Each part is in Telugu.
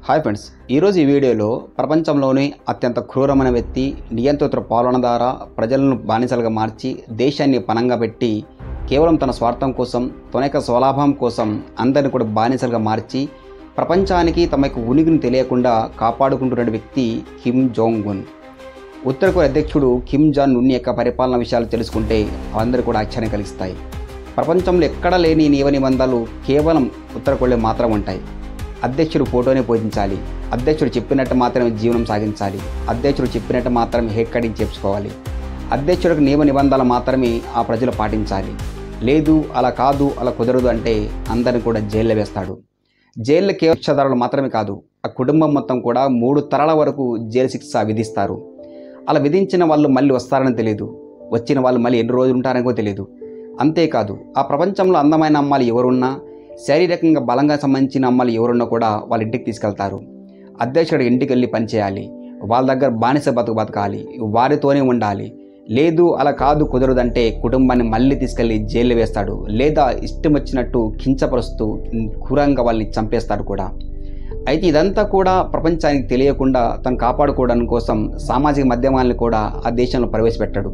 హాయ్ ఫ్రెండ్స్, ఈరోజు ఈ వీడియోలో ప్రపంచంలోని అత్యంత క్రూరమైన వ్యక్తి, నియంత్రిత పాలన ద్వారా ప్రజలను బానిసలుగా మార్చి దేశాన్ని పణంగా పెట్టి కేవలం తన స్వార్థం కోసం, తన యొక్క స్వలాభం కోసం అందరిని కూడా బానిసలుగా మార్చి ప్రపంచానికి తమ యొక్క ఉనికిని తెలియకుండా కాపాడుకుంటున్న వ్యక్తి కిమ్ జోంగ్ ఉన్. ఉత్తర కొరియా అధ్యక్షుడు కిమ్ జాంగ్ ఉన్ యొక్క పరిపాలన విషయాలు తెలుసుకుంటే అందరూ కూడా ఆశ్చర్యం కలిగిస్తాయి. ప్రపంచంలో ఎక్కడా లేని నియమ నిబంధనలు కేవలం ఉత్తర కొరియా మాత్రం ఉంటాయి. అధ్యక్షుడు ఫోటోనే పోషించాలి, అధ్యక్షుడు చెప్పినట్టు మాత్రమే జీవనం సాగించాలి, అధ్యక్షుడు చెప్పినట్టు మాత్రమే హెయిర్ కటింగ్ చేయించుకోవాలి, అధ్యక్షుడికి నియమ నిబంధనలు మాత్రమే ఆ ప్రజలు పాటించాలి. లేదు, అలా కాదు, అలా కుదరదు అంటే అందరిని కూడా జైల్లో వేస్తాడు. జైల్లో కేవలం శిక్షాదారులు మాత్రమే కాదు, ఆ కుటుంబం మొత్తం కూడా 3 తరాల వరకు జైలు శిక్ష విధిస్తారు. అలా విధించిన వాళ్ళు మళ్ళీ వస్తారని తెలియదు, వచ్చిన వాళ్ళు మళ్ళీ ఎన్ని రోజులు ఉంటారని కూడా తెలియదు. అంతేకాదు, ఆ ప్రపంచంలో అందమైన అమ్మాయిలు ఎవరున్నా, శారీరకంగా బలంగా సంబంధించిన అమ్మాయిలు ఎవరున్నా కూడా వాళ్ళ ఇంటికి తీసుకెళ్తారు. అధ్యక్షుడు ఇంటికి వెళ్ళి పనిచేయాలి, వాళ్ళ దగ్గర బానిస బతకాలి, వారితోనే ఉండాలి. లేదు, అలా కాదు, కుదరదంటే కుటుంబాన్ని మళ్ళీ తీసుకెళ్ళి జైల్లో వేస్తాడు, లేదా ఇష్టం వచ్చినట్టు కించపరుస్తూ క్రూరంగా వాళ్ళని చంపేస్తాడు కూడా. అయితే ఇదంతా కూడా ప్రపంచానికి తెలియకుండా తను కాపాడుకోవడానికి కోసం సామాజిక మాధ్యమాలను కూడా ఆ దేశంలో ప్రవేశపెట్టాడు.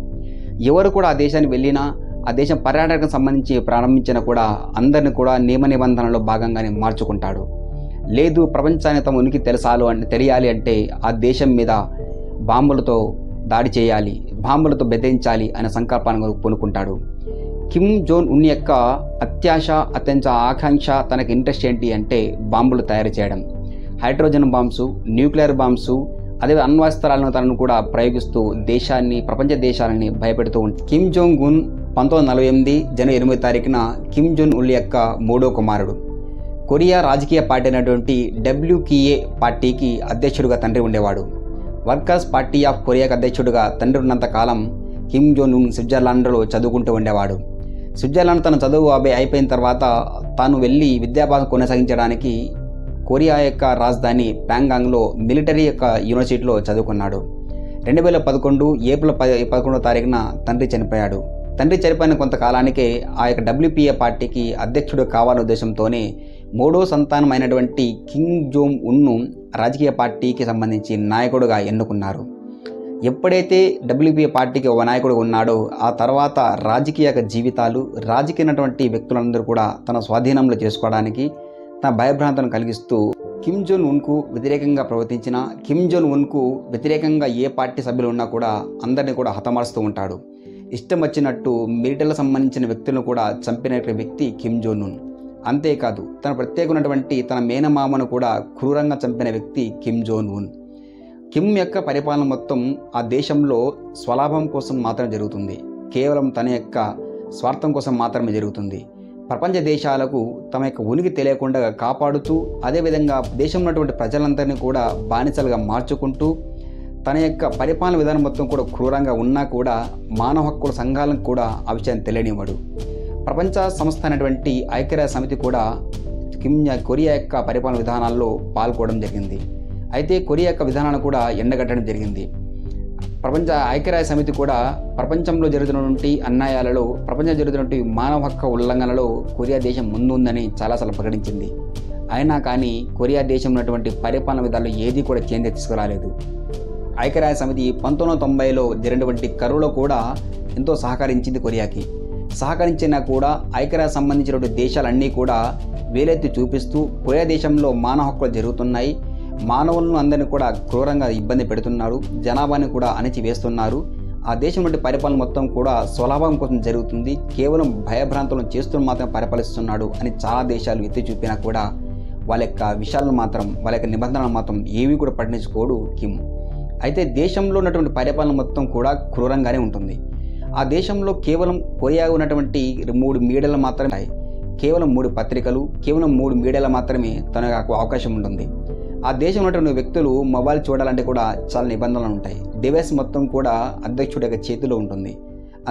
ఎవరు కూడా ఆ దేశానికి వెళ్ళినా, ఆ దేశం పర్యాటకం సంబంధించి ప్రారంభించిన కూడా అందరిని కూడా నియమ నిబంధనలో భాగంగానే మార్చుకుంటాడు. లేదు, ప్రపంచాన్ని తమ ఉనికి తెలియాలి అంటే ఆ దేశం మీద బాంబులతో దాడి చేయాలి, బాంబులతో బెదిరించాలి అనే సంకల్పాన్ని పూనుకుంటాడు. కిమ్ జోంగ్ ఉన్ యొక్క అత్యాశ, అత్యంత ఆకాంక్ష, తనకు ఇంట్రెస్ట్ ఏంటి అంటే బాంబులు తయారు చేయడం, హైడ్రోజన్ బాంబ్స్, న్యూక్లియర్ బాంబ్స్, అదే అణ్వస్త్రాలను తనను కూడా ప్రయోగిస్తూ దేశాన్ని, ప్రపంచ దేశాలని భయపెడుతూ ఉంటుంది. కిమ్ జోంగ్ ఉన్ 1948 జనవరి 8 కిమ్ జోంగ్ ఉన్ యొక్క 3వ కుమారుడు. కొరియా రాజకీయ పార్టీ అయినటువంటి WKA పార్టీకి అధ్యక్షుడిగా తండ్రి ఉండేవాడు. వర్కర్స్ పార్టీ ఆఫ్ కొరియాకి అధ్యక్షుడిగా తండ్రి ఉన్నంత కాలం కిమ్ జోంగ్ ఉన్ స్విట్జర్లాండ్లో చదువుకుంటూ ఉండేవాడు. స్విట్జర్లాండ్ తన చదువు అయిపోయిన తర్వాత తాను వెళ్ళి విద్యాభ్యాసం కొనసాగించడానికి కొరియా యొక్క రాజధాని ప్యాంగాంగ్లో మిలిటరీ యొక్క యూనివర్సిటీలో చదువుకున్నాడు. 2011 ఏప్రిల్ 11 తండ్రి చనిపోయాడు. తండ్రి చనిపోయిన కొంతకాలానికే ఆ యొక్క WPA పార్టీకి అధ్యక్షుడు కావాలనే ఉద్దేశంతోనే 3వ సంతానం అయినటువంటి కిమ్ జోంగ్ ఉన్ను రాజకీయ పార్టీకి సంబంధించి నాయకుడిగా ఎన్నుకున్నారు. ఎప్పుడైతే WPA పార్టీకి ఒక నాయకుడు ఉన్నాడో ఆ తర్వాత రాజకీయ జీవితాలు, రాజకీయమైనటువంటి వ్యక్తులందరూ కూడా తన స్వాధీనంలో చేసుకోవడానికి తన భయభ్రాంతులను కలిగిస్తూ కిమ్ జోంగ్ ఉన్కు వ్యతిరేకంగా ప్రవర్తించిన, కిమ్ జోంగ్ ఉన్కు వ్యతిరేకంగా ఏ పార్టీ సభ్యులు ఉన్నా కూడా అందరినీ కూడా హతమారుస్తూ ఉంటాడు. ఇష్టం వచ్చినట్టు మిలిటరీలకు సంబంధించిన వ్యక్తులను కూడా చంపిన వ్యక్తి కిమ్ జోంగ్ ఉన్. అంతేకాదు, తన ప్రత్యేకమైనటువంటి తన మేనమామను కూడా క్రూరంగా చంపిన వ్యక్తి కిమ్ జోంగ్ ఉన్. కిమ్ యొక్క పరిపాలన మొత్తం ఆ దేశంలో స్వలాభం కోసం మాత్రమే జరుగుతుంది, కేవలం తన యొక్క స్వార్థం కోసం మాత్రమే జరుగుతుంది. ప్రపంచ దేశాలకు తమ యొక్క ఉనికి తెలియకుండా కాపాడుతూ, అదేవిధంగా దేశంలో ఉన్నటువంటి ప్రజలందరినీ కూడా బానిసలుగా మార్చుకుంటూ, తన యొక్క పరిపాలన విధానం మొత్తం కూడా క్రూరంగా ఉన్నా కూడా మానవ హక్కుల సంఘాలకు కూడా ఆ విషయాన్ని తెలియనివ్వడు. ప్రపంచ సంస్థ అయినటువంటి ఐక్యరాజ్య సమితి కూడా కొరియా యొక్క పరిపాలన విధానాల్లో పాల్గొనడం జరిగింది. అయితే కొరియా యొక్క విధానాలను కూడా ఎండగట్టడం జరిగింది. ప్రపంచ ఐక్యరాజ్య సమితి కూడా ప్రపంచంలో జరుగుతున్నటువంటి అన్యాయాలలో, ప్రపంచంలో జరుగుతున్నటువంటి మానవ హక్కు ఉల్లంఘనలో కొరియా దేశం ముందుందని చాలాసార్లు ప్రకటించింది. అయినా కానీ కొరియా దేశం ఉన్నటువంటి పరిపాలన విధానంలో ఏది కూడా చేంజ్ తీసుకురాలేదు. ఐక్యరాజ్య సమితి 1990లో జరిగినటువంటి కరువులో కూడా ఎంతో సహకరించింది కొరియాకి. సహకరించినా కూడా ఐక్యరాజ్య సంబంధించినటువంటి దేశాలన్నీ కూడా వేలెత్తి చూపిస్తూ కొరియా దేశంలో మానవ హక్కులు జరుగుతున్నాయి, మానవులను అందరినీ కూడా క్రూరంగా ఇబ్బంది పెడుతున్నారు, జనాభాని కూడా అణిచివేస్తున్నారు, ఆ దేశం నుండి పరిపాలన మొత్తం కూడా స్వలాభం కోసం జరుగుతుంది, కేవలం భయభ్రాంతులను చేస్తూ మాత్రం పరిపాలిస్తున్నాడు అని చాలా దేశాలు ఎత్తి చూపినా కూడా వాళ్ళ యొక్క విషయాలను మాత్రం, వాళ్ళ యొక్క నిబంధనలు మాత్రం ఏవి కూడా పట్టించుకోడు కిమ్. అయితే దేశంలో ఉన్నటువంటి పరిపాలన మొత్తం కూడా క్రూరంగానే ఉంటుంది. ఆ దేశంలో కేవలం కొరియా ఉన్నటువంటి 3 మీడియాలు మాత్రమే, కేవలం 3 పత్రికలు, కేవలం 3 మీడియాలు మాత్రమే తనకు అవకాశం ఉంటుంది. ఆ దేశంలో ఉన్నటువంటి వ్యక్తులు మొబైల్ చూడాలంటే కూడా చాలా నిబంధనలు ఉంటాయి. డివైస్ మొత్తం కూడా అధ్యక్షుడి యొక్క చేతిలో ఉంటుంది.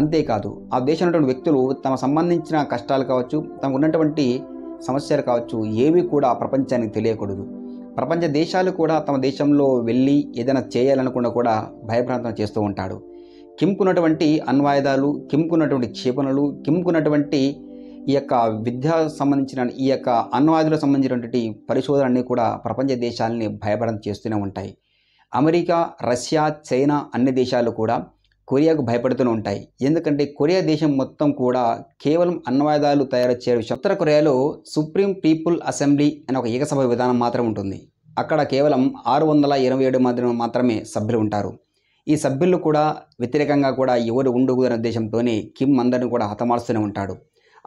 అంతేకాదు, ఆ దేశంలో ఉన్నటువంటి వ్యక్తులు తమ సంబంధించిన కష్టాలు కావచ్చు, తమకు ఉన్నటువంటి సమస్యలు కావచ్చు, ఏవి కూడా ప్రపంచానికి తెలియకూడదు. ప్రపంచ దేశాలు కూడా తమ దేశంలో వెళ్ళి ఏదైనా చేయాలనుకున్నా కూడా భయభ్రాంతం చేస్తూ ఉంటాడు. కిమ్కున్నటువంటి అణ్వాయుధాలు, కిమ్కున్నటువంటి క్షిపణులు, కిమ్కున్నటువంటి ఈ యొక్క విద్య సంబంధించిన ఈ యొక్క అణ్వాయుధాలకు సంబంధించినటువంటి పరిశోధనలన్నీ కూడా ప్రపంచ దేశాలని భయపడం చేస్తూనే ఉంటాయి. అమెరికా, రష్యా, చైనా అన్ని దేశాలు కూడా కొరియాకు భయపడుతూనే ఉంటాయి. ఎందుకంటే కొరియా దేశం మొత్తం కూడా కేవలం అణ్వాయుధాలు తయారు చేయడం. ఉత్తర కొరియాలో సుప్రీం పీపుల్ అసెంబ్లీ అనే ఒక ఏకసభ విధానం మాత్రం ఉంటుంది. అక్కడ కేవలం 627 మంది మాత్రమే సభ్యులు ఉంటారు. ఈ సభ్యులు కూడా వ్యతిరేకంగా కూడా ఎవరు ఉండకూడదనే ఉద్దేశంతోనే కిమ్ అందరిని కూడా హతమారుస్తూనే ఉంటాడు.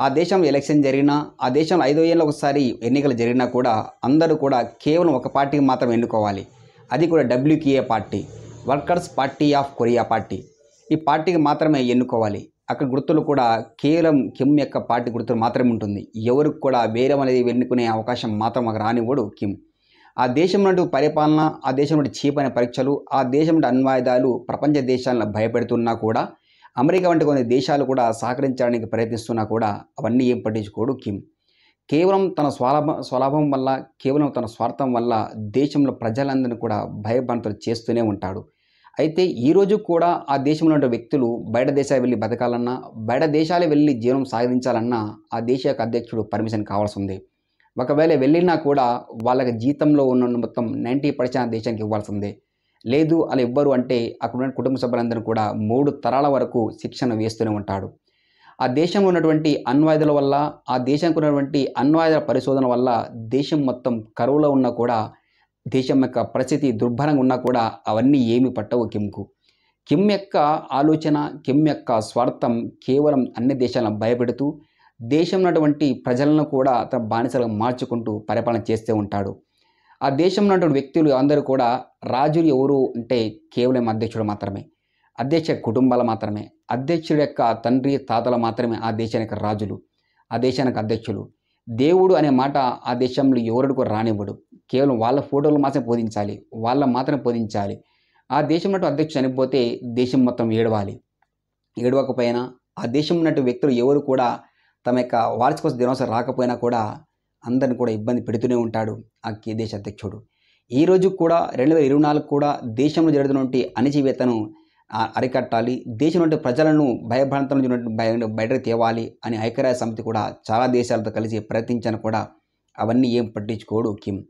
ఆ దేశంలో ఎలక్షన్ జరిగినా, ఆ దేశంలో 5 ఏళ్ళ ఒకసారి ఎన్నికలు జరిగినా కూడా అందరూ కూడా కేవలం ఒక పార్టీకి మాత్రం ఎన్నుకోవాలి. అది కూడా WKA party, workers party of Korea party. ఈ పార్టీకి మాత్రమే ఎన్నుకోవాలి. అక్కడ గుర్తులు కూడా కేవలం కిమ్ యొక్క పార్టీ గుర్తులు మాత్రమే ఉంటుంది. ఎవరికి కూడా వేరే అనేది ఎన్నుకునే అవకాశం మాత్రం మాకు రానివ్వడు కిమ్. ఆ దేశం నుండి పరిపాలన, ఆ దేశం నుండి చీప్ అనే పరీక్షలు, ఆ దేశం నుండి అణ్వాయుధాలు ప్రపంచ దేశాలను భయపెడుతున్నా కూడా, అమెరికా వంటి కొన్ని దేశాలు కూడా సహకరించడానికి ప్రయత్నిస్తున్నా కూడా అవన్నీ ఏం పట్టించుకోడు కిమ్. కేవలం తన స్వలాభం వల్ల, కేవలం తన స్వార్థం వల్ల దేశంలో ప్రజలందరినీ కూడా భయభ్రాంతులు చేస్తూనే ఉంటాడు. అయితే ఈరోజు కూడా ఆ దేశంలో ఉండే వ్యక్తులు బయట దేశాలు వెళ్ళి బతకాలన్నా, బయట దేశాలు వెళ్ళి జీవనం సాగించాలన్నా ఆ దేశ యొక్క అధ్యక్షుడు పర్మిషన్ కావాల్సి ఉంది. ఒకవేళ వెళ్ళినా కూడా వాళ్ళకి జీతంలో ఉన్న మొత్తం 90% దేశానికి ఇవ్వాల్సిందే. లేదు అలా ఇవ్వరు అంటే అక్కడ కుటుంబ సభ్యులందరూ కూడా 3 తరాల వరకు శిక్షణ వేస్తూనే ఉంటాడు. ఆ దేశంలో ఉన్నటువంటి అణ్వాయుధాల వల్ల, ఆ దేశానికి ఉన్నటువంటి అణ్వాయుధాల పరిశోధన వల్ల దేశం మొత్తం కరువులో ఉన్నా కూడా, దేశం యొక్క పరిస్థితి దుర్భరంగా ఉన్నా కూడా అవన్నీ ఏమి పట్టవు కిమ్కు. కిమ్ యొక్క ఆలోచన, కిమ్ యొక్క స్వార్థం కేవలం అన్ని దేశాలను భయపెడుతూ దేశంలో ఉన్నటువంటి ప్రజలను కూడా తన బానిసలుగా మార్చుకుంటూ పరిపాలన చేస్తూ ఉంటాడు. ఆ దేశంలో ఉన్నటువంటి వ్యక్తులు అందరూ కూడా రాజులు ఎవరు అంటే కేవలం అధ్యక్షుడు మాత్రమే, అధ్యక్ష కుటుంబాలు మాత్రమే, అధ్యక్షుడి యొక్క తండ్రి తాతలు మాత్రమే ఆ దేశానికి రాజులు, ఆ దేశానికి అధ్యక్షులు. దేవుడు అనే మాట ఆ దేశంలో ఎవరు కూడా రానివ్వడు. కేవలం వాళ్ళ ఫోటోలు మాత్రమే పూజించాలి, వాళ్ళ మాత్రమే పూజించాలి. ఆ దేశంలో అధ్యక్షుడు చనిపోతే దేశం మొత్తం ఏడవాలి. ఏడవకపోయినా ఆ దేశం ఉన్నటువంటి వ్యక్తులు ఎవరు కూడా తమ యొక్క వార్షికోత్సవ దినోత్సవం రాకపోయినా కూడా అందరిని కూడా ఇబ్బంది పెడుతూనే ఉంటాడు ఆ దేశ అధ్యక్షుడు. ఈరోజు కూడా 2024 కూడా దేశంలో జరుగుతున్నటువంటి అణచివేతను అరికట్టాలి, దేశం నుండి ప్రజలను భయభ్రాంతం నుంచి బయటకు తేవాలి అని ఐక్యరాజ్య సమితి కూడా చాలా దేశాలతో కలిసి ప్రయత్నించాను కూడా అవన్నీ ఏం పట్టించుకోడు కిమ్.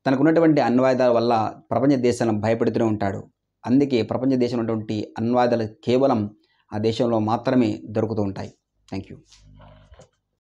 తనకున్నటువంటి అణ్వాయుధాల వల్ల ప్రపంచ దేశాలను భయపెడుతూనే ఉంటాడు. అందుకే ప్రపంచ దేశంలో ఉన్నటువంటి అణ్వాయుధాలు కేవలం ఆ దేశంలో మాత్రమే దొరుకుతూ ఉంటాయి. Thank you.